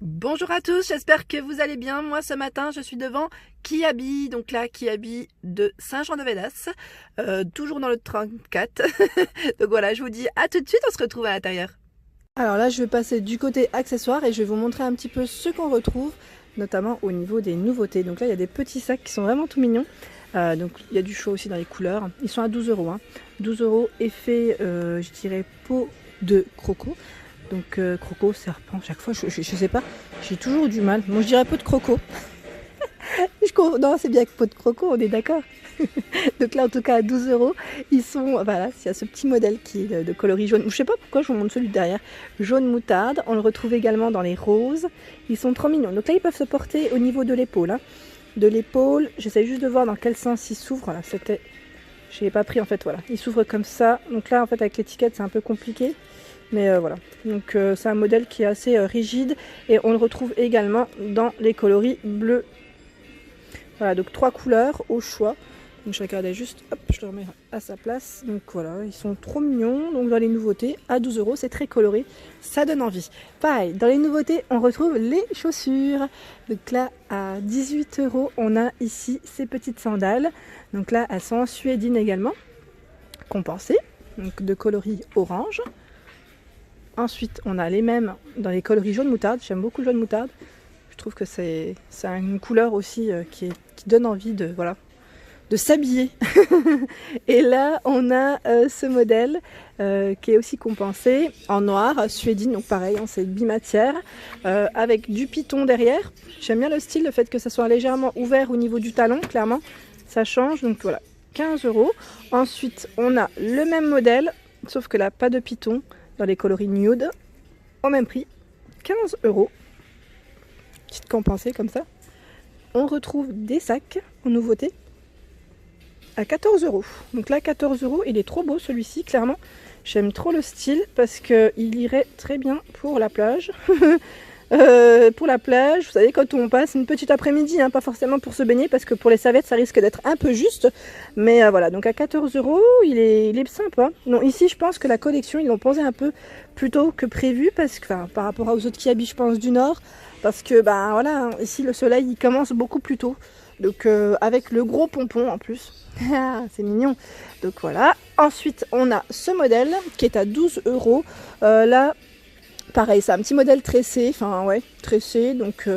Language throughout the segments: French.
Bonjour à tous, j'espère que vous allez bien. Moi ce matin je suis devant Kiabi, donc là Kiabi de Saint-Jean-de-Védas, toujours dans le 34. Donc voilà, je vous dis à tout de suite, on se retrouve à l'intérieur. Alors là je vais passer du côté accessoires et je vais vous montrer un petit peu ce qu'on retrouve, notamment au niveau des nouveautés. Donc là il y a des petits sacs qui sont vraiment tout mignons. Donc il y a du choix aussi dans les couleurs. Ils sont à 12 €, hein. 12 € effet, je dirais peau de croco. Donc croco, serpent, chaque fois, je sais pas, j'ai toujours du mal. Moi je dirais peau de croco. Non, c'est bien que peau de croco, on est d'accord. Donc là en tout cas à 12 €, ils sont, voilà, il y a ce petit modèle qui est de coloris jaune. Je sais pas pourquoi je vous montre celui derrière, jaune moutarde. On le retrouve également dans les roses. Ils sont trop mignons. Donc là ils peuvent se porter au niveau de l'épaule, hein. De l'épaule, j'essaie juste de voir dans quel sens ils s'ouvrent. Voilà, c'était, je n'ai pas pris en fait, voilà. Ils s'ouvrent comme ça. Donc là en fait avec l'étiquette c'est un peu compliqué. Mais voilà, donc c'est un modèle qui est assez rigide et on le retrouve également dans les coloris bleus. Voilà, donc 3 couleurs au choix. Donc je regardais juste, hop, je le remets à sa place. Donc voilà, ils sont trop mignons. Donc dans les nouveautés, à 12 €, c'est très coloré, ça donne envie. Pareil, dans les nouveautés, on retrouve les chaussures. Donc là, à 18 €, on a ici ces petites sandales. Donc là, elles sont en suédine également, compensées, donc de coloris orange. Ensuite, on a les mêmes dans les coloris jaune moutarde. J'aime beaucoup le jaune moutarde. Je trouve que c'est une couleur aussi qui donne envie de, voilà, de s'habiller. Et là, on a ce modèle qui est aussi compensé en noir, suédine. Donc pareil, hein, c'est bimatière, avec du python derrière. J'aime bien le style, le fait que ça soit légèrement ouvert au niveau du talon, clairement. Ça change, donc voilà, 15 €. Ensuite, on a le même modèle, sauf que là, pas de python. Dans les coloris nude, au même prix, 15 €. Petite compensée comme ça. On retrouve des sacs en nouveauté à 14 €. Donc là, 14 €, il est trop beau celui-ci, clairement. J'aime trop le style parce qu'il irait très bien pour la plage. Pour la plage, vous savez, quand on passe une petite après-midi, hein, pas forcément pour se baigner, parce que pour les serviettes, ça risque d'être un peu juste. Mais voilà, donc à 14 €, il est sympa. Non, ici, je pense que la collection, ils l'ont posé un peu plus tôt que prévu, parce que, enfin, par rapport aux autres Kiabi, je pense, du Nord, parce que, ben voilà, ici, le soleil, il commence beaucoup plus tôt. Donc, avec le gros pompon en plus. C'est mignon. Donc voilà. Ensuite, on a ce modèle qui est à 12 €. Là, pareil, c'est un petit modèle tressé, enfin ouais, tressé, donc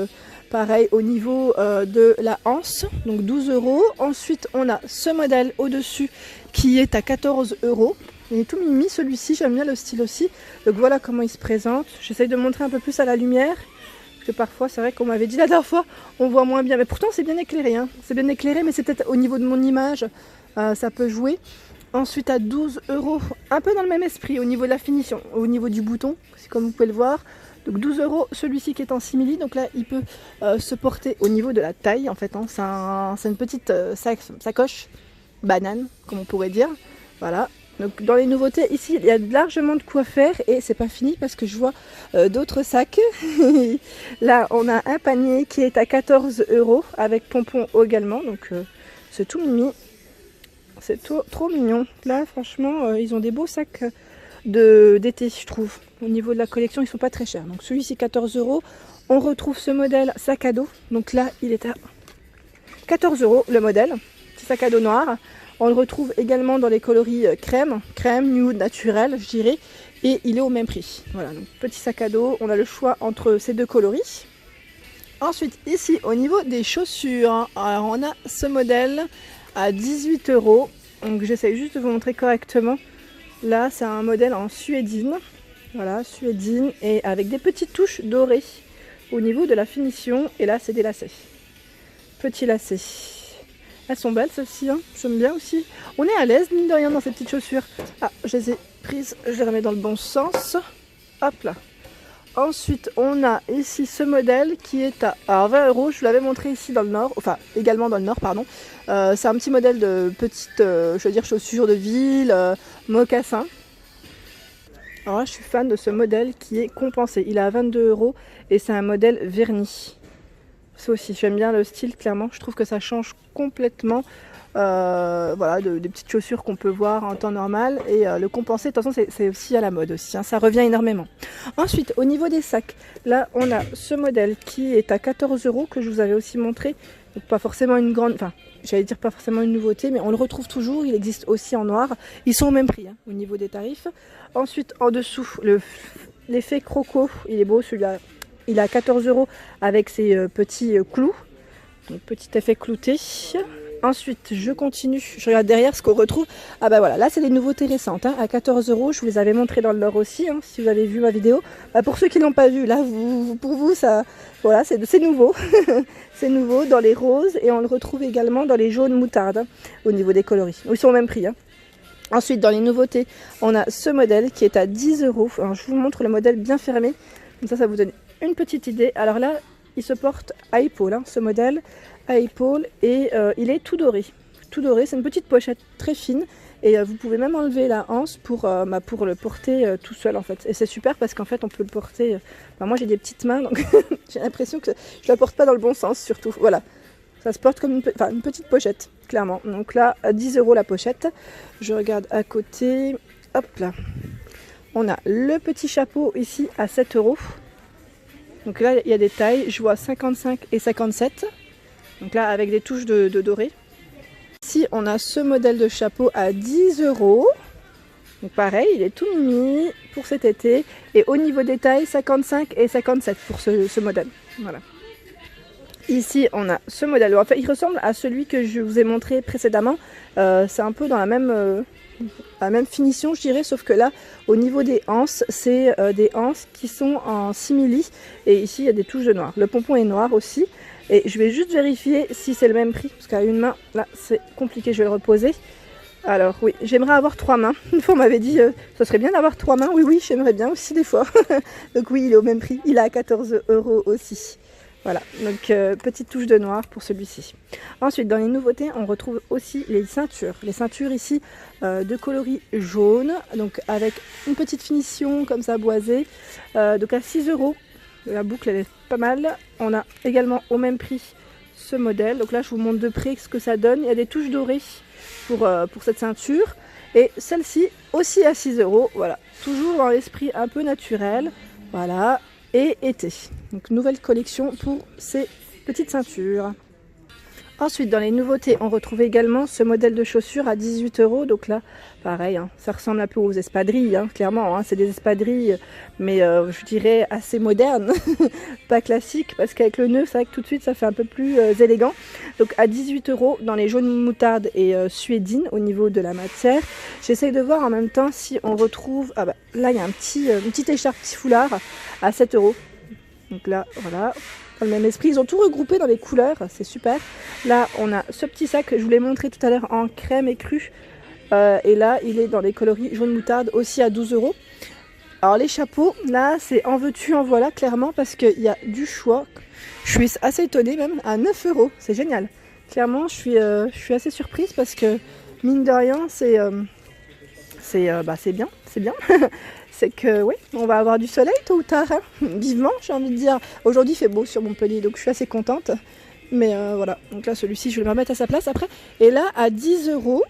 pareil au niveau de la hanse, donc 12 €. Ensuite, on a ce modèle au-dessus qui est à 14 €. Il est tout mimi celui-ci, j'aime bien le style aussi. Donc voilà comment il se présente. J'essaye de montrer un peu plus à la lumière, parce que parfois, c'est vrai qu'on m'avait dit la dernière fois, on voit moins bien. Mais pourtant, c'est bien éclairé, hein. C'est bien éclairé, mais c'est peut-être au niveau de mon image, ça peut jouer. Ensuite à 12 €, un peu dans le même esprit au niveau de la finition, au niveau du bouton, c'est comme vous pouvez le voir. Donc 12 €, celui-ci qui est en simili, donc là il peut se porter au niveau de la taille en fait, hein. C'est une petite sacoche banane comme on pourrait dire. Voilà. Donc dans les nouveautés ici il y a largement de quoi faire et c'est pas fini parce que je vois d'autres sacs. Là on a un panier qui est à 14 € avec pompon également, donc c'est tout mimi. C'est trop mignon. Là, franchement, ils ont des beaux sacs d'été, je trouve. Au niveau de la collection, ils sont pas très chers. Donc celui-ci, 14 €. On retrouve ce modèle sac à dos. Donc là, il est à 14 € le modèle. Petit sac à dos noir. On le retrouve également dans les coloris crème, nude, naturel, je dirais. Et il est au même prix. Voilà, donc petit sac à dos. On a le choix entre ces deux coloris. Ensuite, ici, au niveau des chaussures, alors on a ce modèle à 18 €. Donc j'essaie juste de vous montrer correctement. Là, c'est un modèle en suédine. Voilà, suédine et avec des petites touches dorées au niveau de la finition. Et là, c'est des lacets. Petits lacets. Elles sont belles, celles-ci, hein. J'aime bien aussi. On est à l'aise, mine de rien, dans ces petites chaussures. Ah, je les ai prises. Je les remets dans le bon sens. Hop là. Ensuite, on a ici ce modèle qui est à 20 €. Je vous l'avais montré ici dans le Nord, enfin également dans le Nord, pardon. C'est un petit modèle de petites, je veux dire, chaussures de ville, mocassin. Alors là, je suis fan de ce modèle qui est compensé. Il est à 22 € et c'est un modèle verni. Ça aussi, j'aime bien le style, clairement. Je trouve que ça change complètement. Voilà, des petites chaussures qu'on peut voir en temps normal. Et le compensé, de toute façon, c'est aussi à la mode aussi. Hein, ça revient énormément. Ensuite, au niveau des sacs, là, on a ce modèle qui est à 14 € que je vous avais aussi montré. Donc, pas forcément une grande... Enfin, j'allais dire pas forcément une nouveauté, mais on le retrouve toujours. Il existe aussi en noir. Ils sont au même prix, hein, au niveau des tarifs. Ensuite, en dessous, l'effet croco, il est beau celui-là. Il est à 14 € avec ses petits clous. Donc, petit effet clouté. Ensuite, je continue. Je regarde derrière ce qu'on retrouve. Ah bah voilà, là c'est des nouveautés récentes. Hein, à 14 €, je vous les avais montré dans le Nord aussi, hein, si vous avez vu ma vidéo. Bah, pour ceux qui n'ont pas vu, là, pour vous, ça, voilà, c'est nouveau. C'est nouveau dans les roses et on le retrouve également dans les jaunes moutarde, hein, au niveau des coloris. Ils sont au même prix. Hein. Ensuite, dans les nouveautés, on a ce modèle qui est à 10 €. Alors, je vous montre le modèle bien fermé. Comme ça vous donne une petite idée. Alors là, il se porte à épaule, hein, ce modèle. À épaule et il est tout doré. Tout doré, c'est une petite pochette très fine et vous pouvez même enlever la anse pour le porter tout seul en fait. Et c'est super parce qu'en fait on peut le porter. Moi j'ai des petites mains donc j'ai l'impression que je la porte pas dans le bon sens surtout. Voilà, ça se porte comme une petite pochette clairement. Donc là à 10 € la pochette. Je regarde à côté. Hop là, on a le petit chapeau ici à 7 €. Donc là il y a des tailles. Je vois 55 et 57. Donc là, avec des touches de doré. Ici, on a ce modèle de chapeau à 10 €. Donc pareil, il est tout mini pour cet été. Et au niveau des tailles, 55 et 57 pour ce modèle. Voilà. Ici, on a ce modèle. En fait, il ressemble à celui que je vous ai montré précédemment. C'est un peu dans la même finition, je dirais. Sauf que là, au niveau des anses, c'est des anses qui sont en simili. Et ici, il y a des touches de noir. Le pompon est noir aussi. Et je vais juste vérifier si c'est le même prix, parce qu'à une main, là, c'est compliqué, je vais le reposer. Alors oui, j'aimerais avoir 3 mains. Une fois, on m'avait dit, ça serait bien d'avoir 3 mains. Oui, oui, j'aimerais bien aussi des fois. Donc oui, il est au même prix. Il est à 14 € aussi. Voilà, donc petite touche de noir pour celui-ci. Ensuite, dans les nouveautés, on retrouve aussi les ceintures. Les ceintures ici de coloris jaune, donc avec une petite finition comme ça boisée, donc à 6 €. La boucle elle est pas mal. On a également au même prix ce modèle. Donc là je vous montre de près ce que ça donne. Il y a des touches dorées pour cette ceinture. Et celle-ci aussi à 6 €. Voilà. Toujours dans l'esprit un peu naturel. Voilà. Et été. Donc nouvelle collection pour ces petites ceintures. Ensuite, dans les nouveautés, on retrouve également ce modèle de chaussures à 18 €. Donc là, pareil, hein, ça ressemble un peu aux espadrilles, hein, clairement. Hein, c'est des espadrilles, mais je dirais assez modernes, pas classiques, parce qu'avec le nœud, c'est vrai que tout de suite, ça fait un peu plus élégant. Donc à 18 € dans les jaunes moutarde et suédine au niveau de la matière. J'essaye de voir en même temps si on retrouve... Ah bah là, il y a une petite écharpe, petit foulard à 7 €. Donc là, voilà... Dans le même esprit, ils ont tout regroupé dans les couleurs, c'est super. Là, on a ce petit sac que je vous l'ai montré tout à l'heure en crème et cru. Et là, il est dans les coloris jaune moutarde, aussi à 12 €. Alors les chapeaux, là, c'est en veux-tu, en voilà, clairement, parce qu'il y a du choix. Je suis assez étonnée même, à 9 €, c'est génial. Clairement, je suis assez surprise parce que, mine de rien, c'est bien, c'est bien. C'est que oui, on va avoir du soleil tôt ou tard, hein. Vivement, j'ai envie de dire. Aujourd'hui, il fait beau sur Montpellier, donc je suis assez contente. Mais voilà, donc là, celui-ci, je vais le remettre à sa place après. Et là, à 10 €,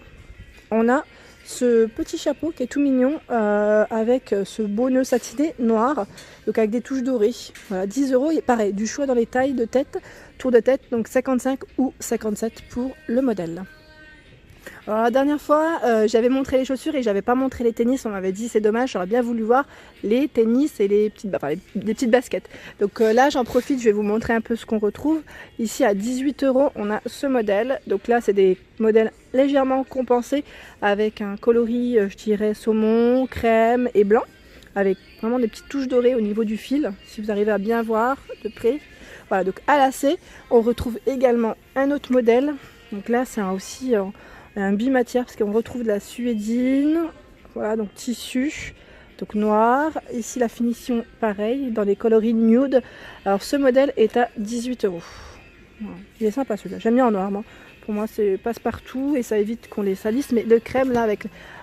on a ce petit chapeau qui est tout mignon, avec ce beau nœud satiné noir, donc avec des touches dorées. Voilà, 10 €, et pareil, du choix dans les tailles de tête, tour de tête, donc 55 ou 57 pour le modèle. Alors la dernière fois, j'avais montré les chaussures et j'avais pas montré les tennis. On m'avait dit c'est dommage, j'aurais bien voulu voir les tennis et les petites baskets. Donc là, j'en profite, je vais vous montrer un peu ce qu'on retrouve. Ici à 18 €, on a ce modèle. Donc là, c'est des modèles légèrement compensés avec un coloris, je dirais saumon, crème et blanc, avec vraiment des petites touches dorées au niveau du fil, si vous arrivez à bien voir de près. Voilà, donc à lacet, on retrouve également un autre modèle. Donc là, c'est aussi un bimatière parce qu'on retrouve de la suédine, voilà, donc tissu, donc noir. Ici la finition pareil dans les coloris nude. Alors ce modèle est à 18 €. Voilà. Il est sympa celui-là, j'aime bien en noir moi. Pour moi, c'est passe-partout et ça évite qu'on les salisse. Mais le crème, là,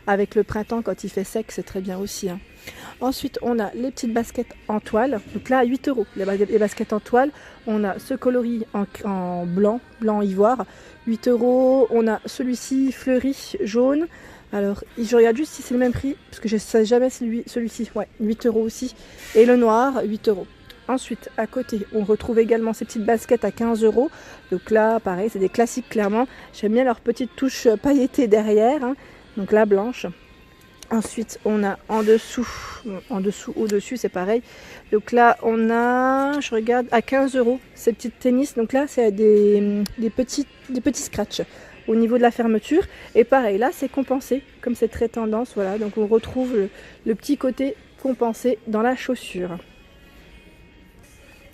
avec le printemps, quand il fait sec, c'est très bien aussi. Hein. Ensuite, on a les petites baskets en toile. Donc là, 8 €. Les baskets en toile. On a ce coloris en blanc ivoire. 8 €. On a celui-ci fleuri jaune. Alors, je regarde juste si c'est le même prix, parce que je ne sais jamais celui-ci. Ouais, 8 € aussi. Et le noir, 8 €. Ensuite, à côté, on retrouve également ces petites baskets à 15 €. Donc là, pareil, c'est des classiques clairement. J'aime bien leur petite touche pailletée derrière. Hein. Donc là, blanche. Ensuite, on a en dessous, au-dessus, c'est pareil. Donc là, on a, je regarde, à 15 € ces petites tennis. Donc là, c'est des petits scratchs au niveau de la fermeture. Et pareil, là, c'est compensé, comme c'est très tendance. Voilà, donc on retrouve le petit côté compensé dans la chaussure.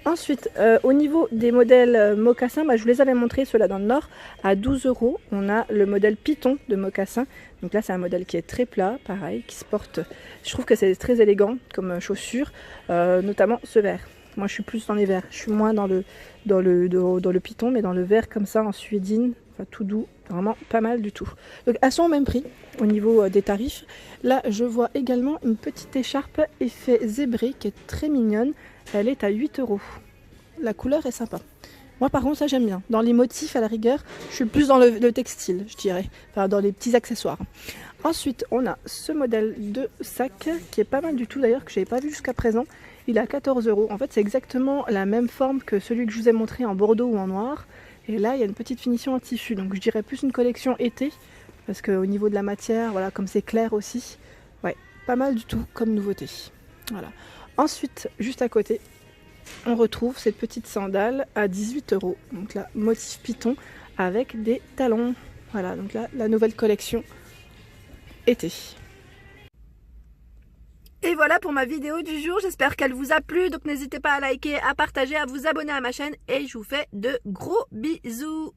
Ensuite, au niveau des modèles mocassins, je vous les avais montrés, ceux-là dans le Nord, à 12 €. On a le modèle Python de mocassin. Donc là, c'est un modèle qui est très plat, pareil, qui se porte. Je trouve que c'est très élégant comme chaussure, notamment ce vert. Moi, je suis plus dans les verts. Je suis moins dans le Python, mais dans le vert comme ça, en suédine, enfin, tout doux, vraiment pas mal du tout. Donc, elles sont au même prix au niveau des tarifs. Là, je vois également une petite écharpe effet zébré qui est très mignonne. Elle est à 8 €. La couleur est sympa. Moi par contre ça j'aime bien. Dans les motifs à la rigueur, je suis plus dans le textile je dirais. Enfin dans les petits accessoires. Ensuite on a ce modèle de sac qui est pas mal du tout d'ailleurs, que je n'avais pas vu jusqu'à présent. Il est à 14 €. En fait c'est exactement la même forme que celui que je vous ai montré en bordeaux ou en noir. Et là il y a une petite finition en tissu. Donc je dirais plus une collection été. Parce qu'au niveau de la matière, voilà, comme c'est clair aussi. Ouais, pas mal du tout comme nouveauté. Voilà. Ensuite, juste à côté, on retrouve cette petite sandale à 18 €. Donc là, motif python avec des talons. Voilà, donc là, la nouvelle collection été. Et voilà pour ma vidéo du jour. J'espère qu'elle vous a plu. Donc n'hésitez pas à liker, à partager, à vous abonner à ma chaîne. Et je vous fais de gros bisous.